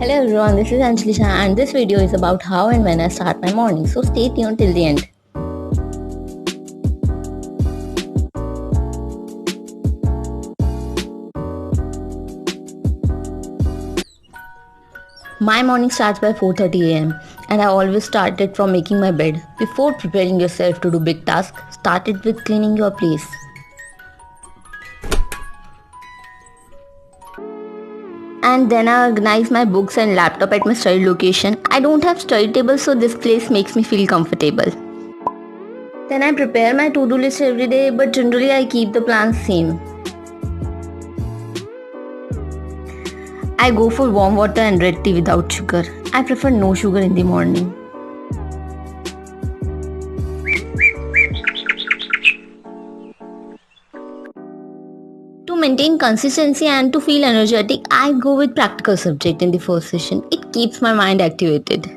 Hello everyone, this is Anjali and this video is about how and when I start my morning, so stay tuned till the end. My morning starts by 4:30 am and I always start it from making my bed. Before preparing yourself to do big tasks, start it with cleaning your place. And then I organize my books and laptop at my study location. I don't have study table, so this place makes me feel comfortable. Then I prepare my to-do list every day, but generally I keep the plans same. I go for warm water and red tea without sugar. I prefer no sugar in the morning. To maintain consistency and to feel energetic, I go with practical subject in the first session. It keeps my mind activated.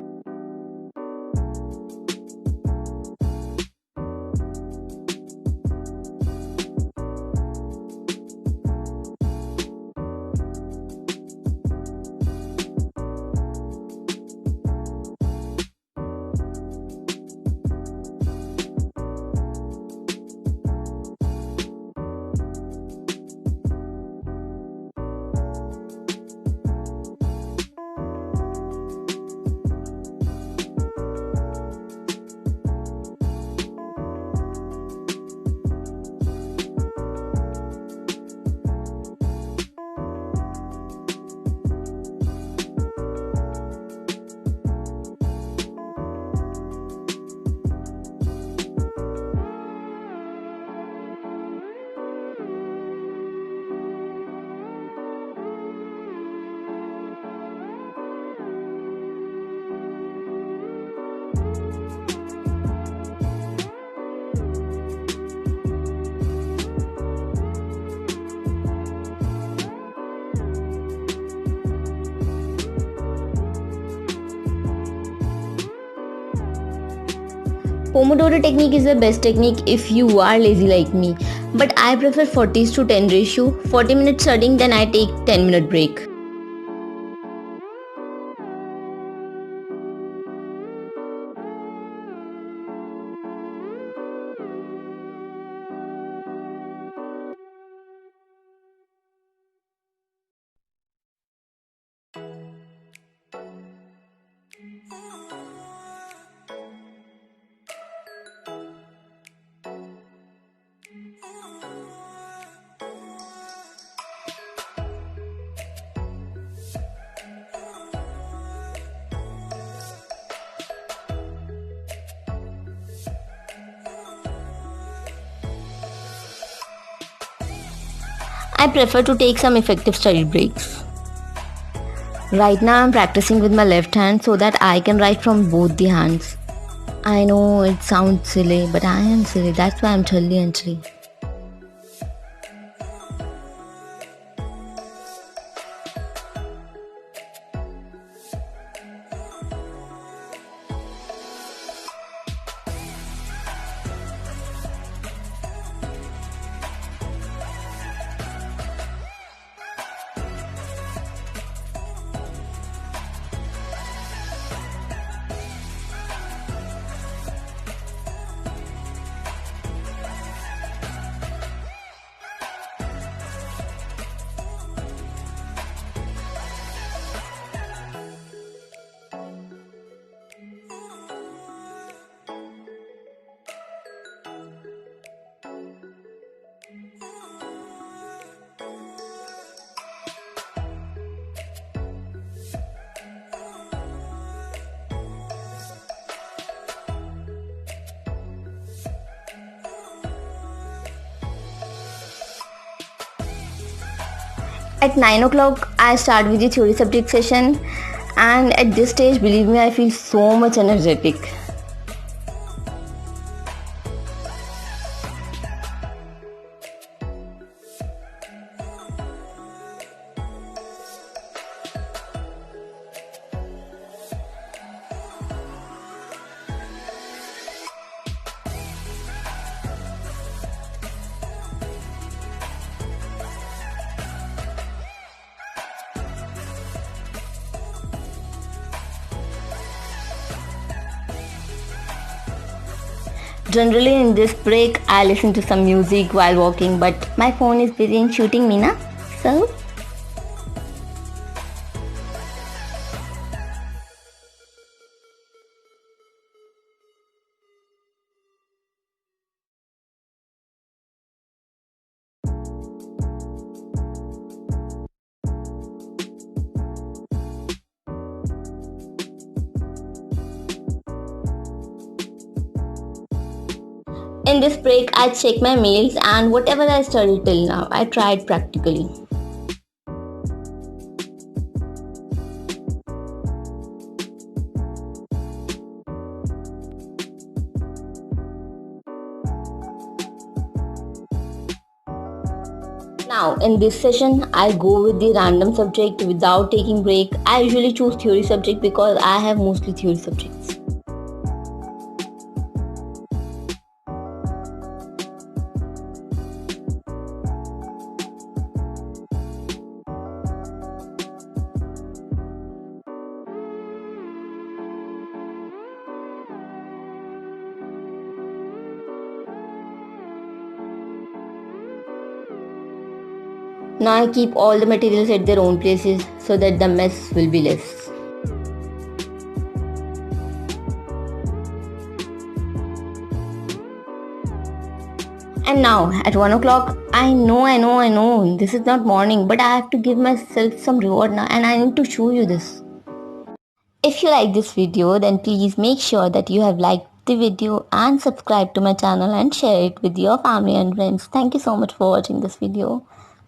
Pomodoro technique is the best technique if you are lazy like me, but I prefer 40:10 ratio. 40 minutes studying, then I take 10-minute break. I prefer to take some effective study breaks. Right now I'm practicing with my left hand so that I can write from both the hands. I know it sounds silly, but I am silly. That's why I'm Jhalli Anjali. At 9 o'clock, I start with the theory subject session, and at this stage, believe me, I feel so much energetic. Generally in this break, I listen to some music while walking, but my phone is busy in shooting me, na? So in this break, I check my mails and whatever I studied till now, I tried practically. Now, in this session, I go with the random subject without taking break. I usually choose theory subject because I have mostly theory subjects. Now I keep all the materials at their own places so that the mess will be less. And now at 1 o'clock, I know, this is not morning, but I have to give myself some reward now and I need to show you this. If you like this video, then please make sure that you have liked the video and subscribe to my channel and share it with your family and friends. Thank you so much for watching this video.